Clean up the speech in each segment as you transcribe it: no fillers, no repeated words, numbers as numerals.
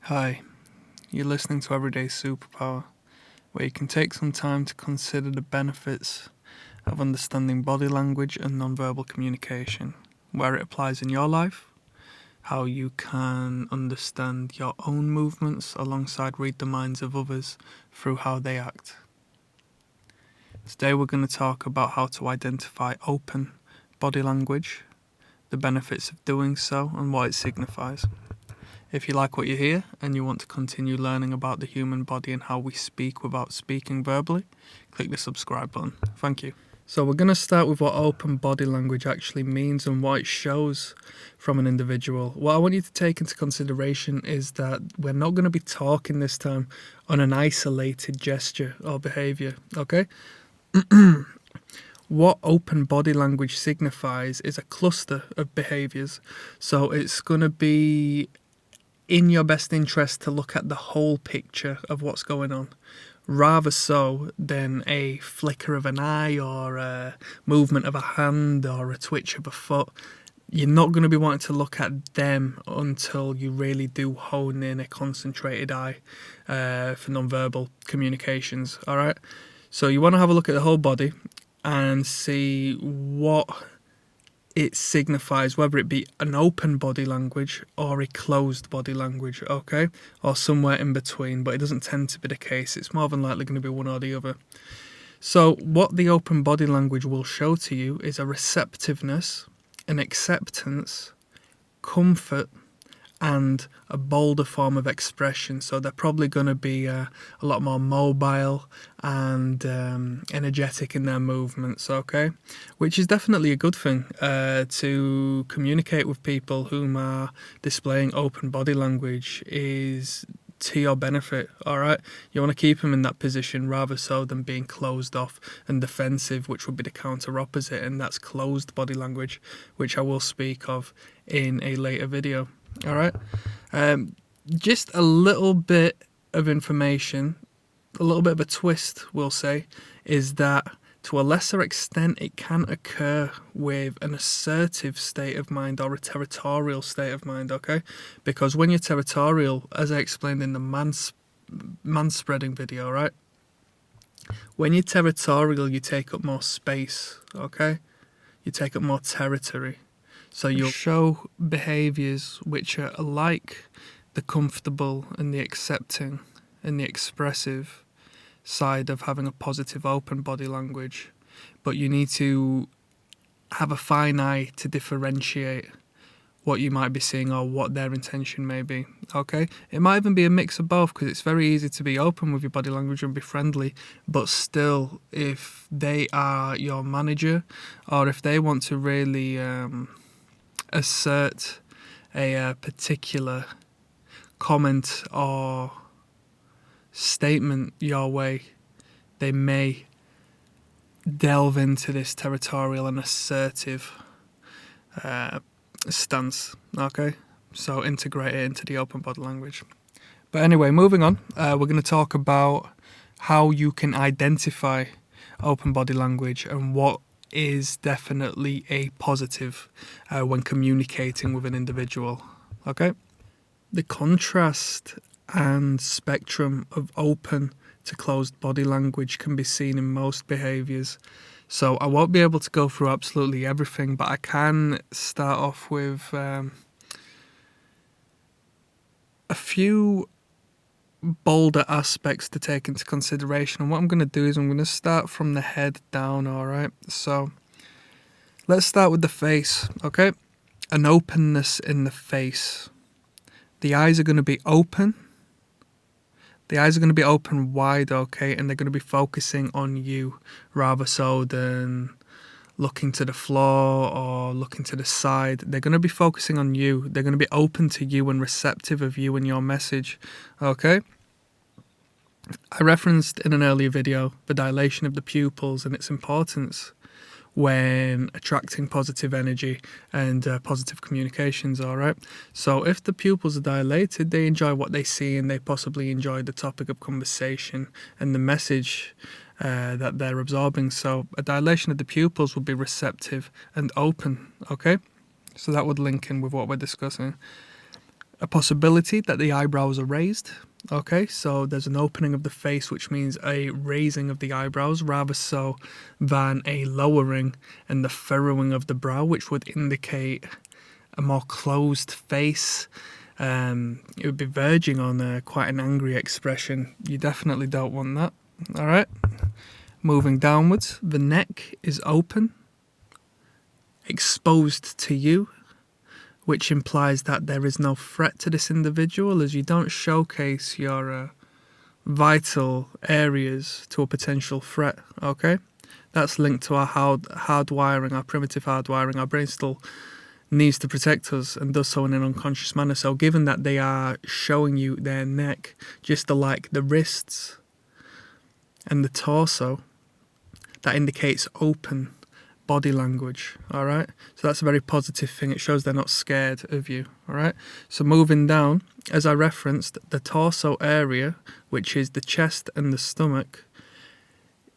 Hi, you're listening to Everyday Superpower, where you can take some time to consider the benefits of understanding body language and nonverbal communication, where it applies in your life, how you can understand your own movements alongside read the minds of others through how they act. Today we're going to talk about how to identify open body language, the benefits of doing so and what it signifies. If you like what you hear and you want to continue learning about the human body and how we speak without speaking verbally, click the subscribe button. Thank you. So we're going to start with what open body language actually means and what it shows from an individual. What I want you to take into consideration is that we're not going to be talking this time on an isolated gesture or behavior, okay? What open body language signifies is a cluster of behaviors. So it's going to be in your best interest to look at the whole picture of what's going on, rather so than a flicker of an eye or a movement of a hand or a twitch of a foot. You're not going to be wanting to look at them until you really do hone in a concentrated eye for nonverbal communications, all right? So you want to have a look at the whole body and see what it signifies, whether it be an open body language or a closed body language, okay? Or somewhere in between, but it doesn't tend to be the case. It's more than likely going to be one or the other. So what the open body language will show to you is a receptiveness, an acceptance, comfort, and a bolder form of expression. So they're probably going to be a lot more mobile and energetic in their movements, okay? Which is definitely a good thing to communicate with people whom are displaying open body language is to your benefit, all right? You want to keep them in that position rather so than being closed off and defensive, which would be the counter opposite, and that's closed body language, which I will speak of in a later video. All right, just a little bit of information, a little bit of a twist, we'll say, is that to a lesser extent it can occur with an assertive state of mind or a territorial state of mind, okay? Because when you're territorial, as I explained in the man-spreading video, right? When you're territorial, you take up more space, okay? You take up more territory. So you'll show behaviours which are like the comfortable and the accepting and the expressive side of having a positive open body language. But you need to have a fine eye to differentiate what you might be seeing or what their intention may be, okay? It might even be a mix of both, because it's very easy to be open with your body language and be friendly, but still, if they are your manager or if they want to really assert a particular comment or statement your way, they may delve into this territorial and assertive stance, okay? So integrate it into the open body language. But anyway, moving on, we're going to talk about how you can identify open body language and what is definitely a positive when communicating with an individual, okay? The contrast and spectrum of open to closed body language can be seen in most behaviours. So I won't be able to go through absolutely everything, but I can start off with a few bolder aspects to take into consideration. And what I'm going to do is I'm going to start from the head down, all right? So let's start with the face, okay? An openness in the face. The eyes are going to be open. The eyes are going to be open wide, okay? And they're going to be focusing on you rather so than looking to the floor or looking to the side. They're going to be focusing on you. They're going to be open to you and receptive of you and your message, okay? I referenced in an earlier video the dilation of the pupils and its importance when attracting positive energy and positive communications, all right? So if the pupils are dilated, they enjoy what they see and they possibly enjoy the topic of conversation and the message that they're absorbing. So a dilation of the pupils would be receptive and open, okay? So that would link in with what we're discussing. a possibility that the eyebrows are raised. Okay, so there's an opening of the face, which means a raising of the eyebrows rather so than a lowering and the furrowing of the brow, which would indicate a more closed face. It would be verging on quite an angry expression. You definitely don't want that. All right, moving downwards, the neck is open, exposed to you, which implies that there is no threat to this individual, as you don't showcase your vital areas to a potential threat. Okay, that's linked to our hardwiring, our primitive hardwiring. Our brain still needs to protect us and does so in an unconscious manner. So given that they are showing you their neck, just like the wrists and the torso, that indicates open body language. All right, so that's a very positive thing. It shows they're not scared of you. All right, so moving down, as I referenced, the torso area, which is the chest and the stomach,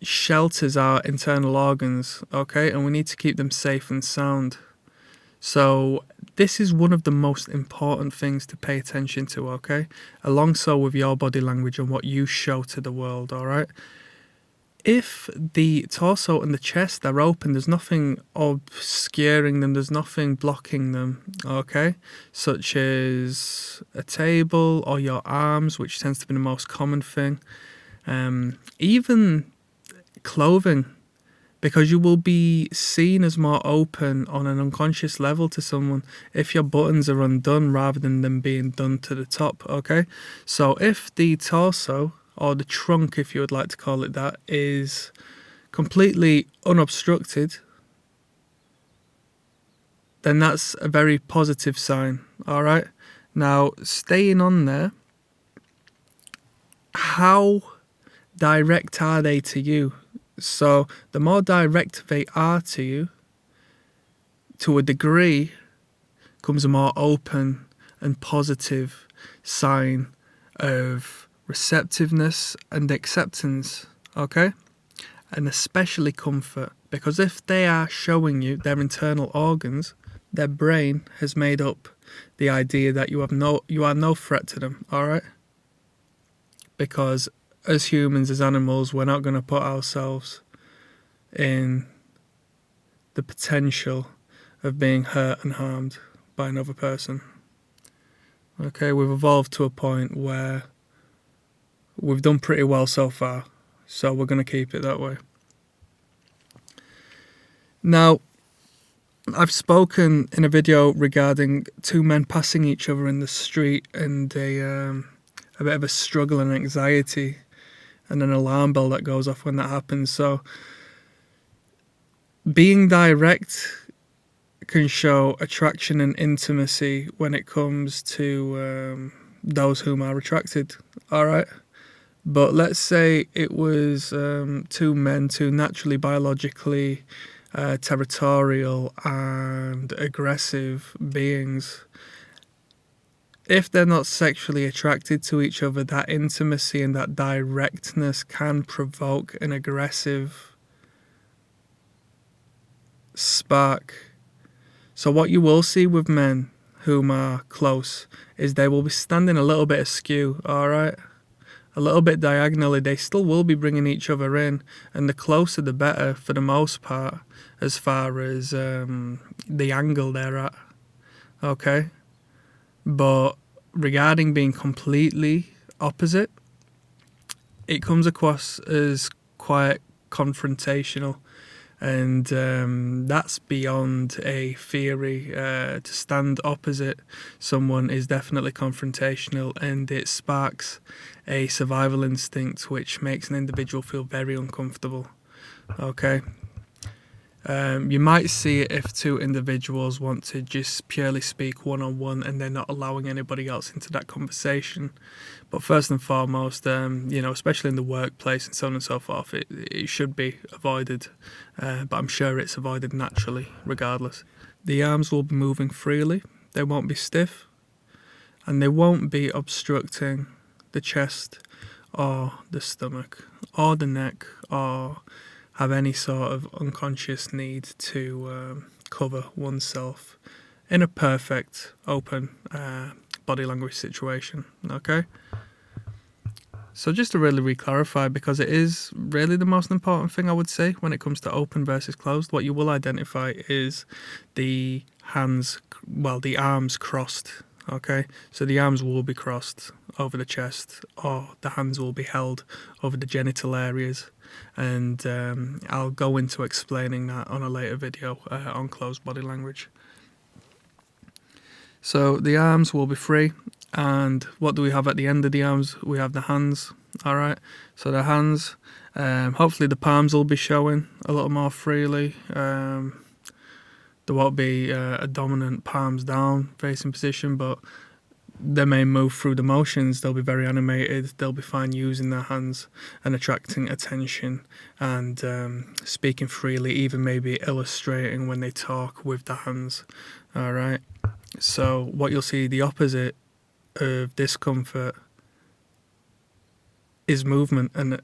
shelters our internal organs. Okay, and we need to keep them safe and sound. So this is one of the most important things to pay attention to, okay? Alongside with your body language and what you show to the world, all right? If the torso and the chest are open, there's nothing obscuring them, there's nothing blocking them, okay? Such as a table or your arms, which tends to be the most common thing. Even clothing, because you will be seen as more open on an unconscious level to someone if your buttons are undone rather than them being done to the top, okay? So if the torso, or the trunk if you would like to call it that, is completely unobstructed, then that's a very positive sign, all right? Now, staying on there, how direct are they to you? So the more direct they are to you, to a degree, comes a more open and positive sign of receptiveness and acceptance, okay? And especially comfort, because if they are showing you their internal organs, their brain has made up the idea that you are no threat to them, all right? Because as humans, as animals, we're not going to put ourselves in the potential of being hurt and harmed by another person. Okay, we've evolved to a point where we've done pretty well so far, so we're going to keep it that way. Now, I've spoken in a video regarding two men passing each other in the street and a bit of a struggle and anxiety and an alarm bell that goes off when that happens. So being direct can show attraction and intimacy when it comes to those whom are attracted, all right? But let's say it was two men, two naturally biologically territorial and aggressive beings. If they're not sexually attracted to each other, that intimacy and that directness can provoke an aggressive spark. So what you will see with men whom are close is they will be standing a little bit askew, all right? A little bit diagonally. They still will be bringing each other in, and the closer the better for the most part, as far as the angle they're at, okay? But regarding being completely opposite, it comes across as quite confrontational, and that's beyond a theory. To stand opposite someone is definitely confrontational, and it sparks a survival instinct which makes an individual feel very uncomfortable, okay? You might see it if two individuals want to just purely speak one-on-one and they're not allowing anybody else into that conversation. But first and foremost, especially in the workplace and so on and so forth, it should be avoided. But I'm sure it's avoided naturally, regardless. The arms will be moving freely. They won't be stiff. And they won't be obstructing the chest or the stomach or the neck or have any sort of unconscious need to cover oneself in a perfect, open body language situation, okay? So just to really re-clarify, because it is really the most important thing I would say when it comes to open versus closed, what you will identify is the hands, well, the arms crossed, okay? So the arms will be crossed over the chest, or the hands will be held over the genital areas. And I'll go into explaining that on a later video on closed body language. So the arms will be free, and what do we have at the end of the arms? We have the hands. All right, so the hands, hopefully the palms will be showing a little more freely. There won't be a dominant palms down facing position, but they may move through the motions. They'll be very animated. They'll be fine using their hands and attracting attention and speaking freely, even maybe illustrating when they talk with the hands. All right, so what you'll see, the opposite of discomfort is movement and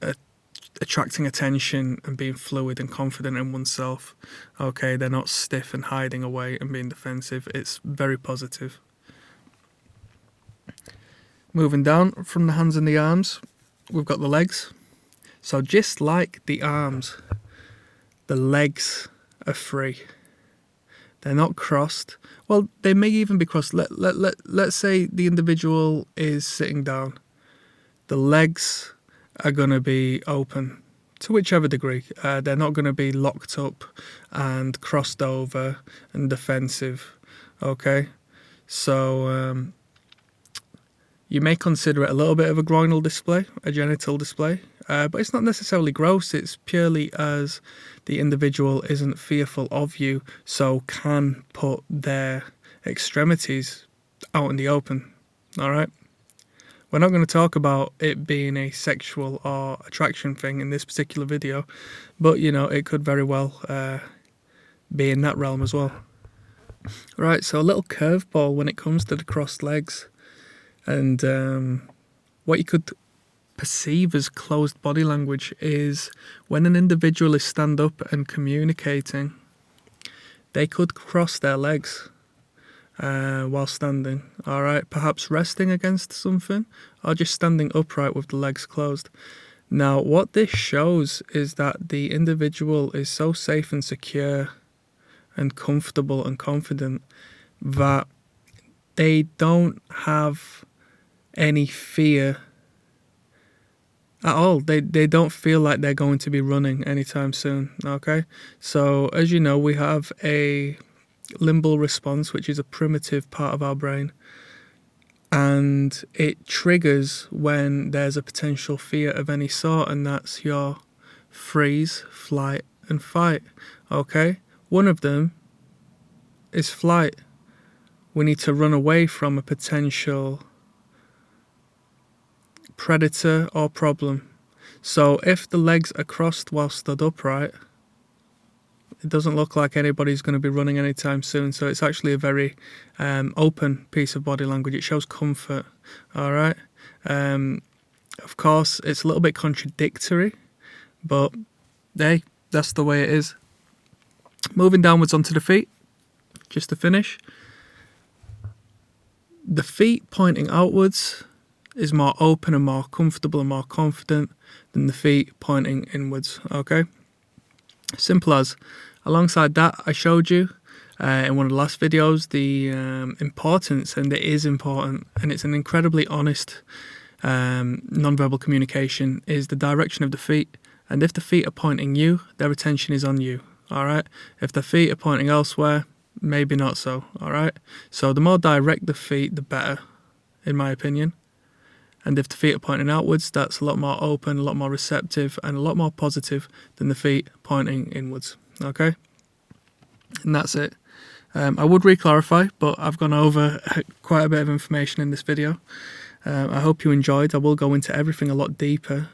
attracting attention and being fluid and confident in oneself. Okay, they're not stiff and hiding away and being defensive. It's very positive. Moving down from the hands and the arms, we've got the legs. So just like the arms, the legs are free. They're not crossed. Well, they may even be crossed. Let's say the individual is sitting down. The legs are going to be open to whichever degree. They're not going to be locked up and crossed over and defensive. Okay, so you may consider it a little bit of a groinal display, a genital display, but it's not necessarily gross. It's purely as the individual isn't fearful of you, so can put their extremities out in the open. All right. We're not going to talk about it being a sexual or attraction thing in this particular video, but you know, it could very well be in that realm as well. Right, so a little curveball when it comes to the crossed legs and what you could perceive as closed body language is when an individual is stand up and communicating, they could cross their legs while standing, all right, perhaps resting against something or just standing upright with the legs closed. Now what this shows is that the individual is so safe and secure and comfortable and confident that they don't have any fear at all. They don't feel like they're going to be running anytime soon. Okay, so as you know, we have a limbal response, which is a primitive part of our brain, and it triggers when there's a potential fear of any sort, and that's your freeze, flight and fight. Okay, one of them is flight. We need to run away from a potential predator or problem. So if the legs are crossed while stood upright, it doesn't look like anybody's going to be running anytime soon. So it's actually a very open piece of body language. It shows comfort. All right. Of course, it's a little bit contradictory, but hey, that's the way it is. Moving downwards onto the feet, just to finish. The feet pointing outwards is more open and more comfortable and more confident than the feet pointing inwards. Okay, simple as. Alongside that, I showed you in one of the last videos the importance, and it is important, and it's an incredibly honest non-verbal communication, is the direction of the feet. And if the feet are pointing you, their attention is on you. All right. If the feet are pointing elsewhere, maybe not so. All right. So the more direct the feet, the better, in my opinion. And if the feet are pointing outwards, that's a lot more open, a lot more receptive, and a lot more positive than the feet pointing inwards. Okay, and that's it. I would re-clarify, but I've gone over quite a bit of information in this video. I hope you enjoyed. I will go into everything a lot deeper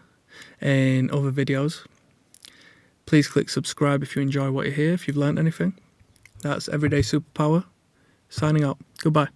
in other videos. Please click subscribe if you enjoy what you hear, if you've learned anything. That's Everyday Superpower, signing out. Goodbye.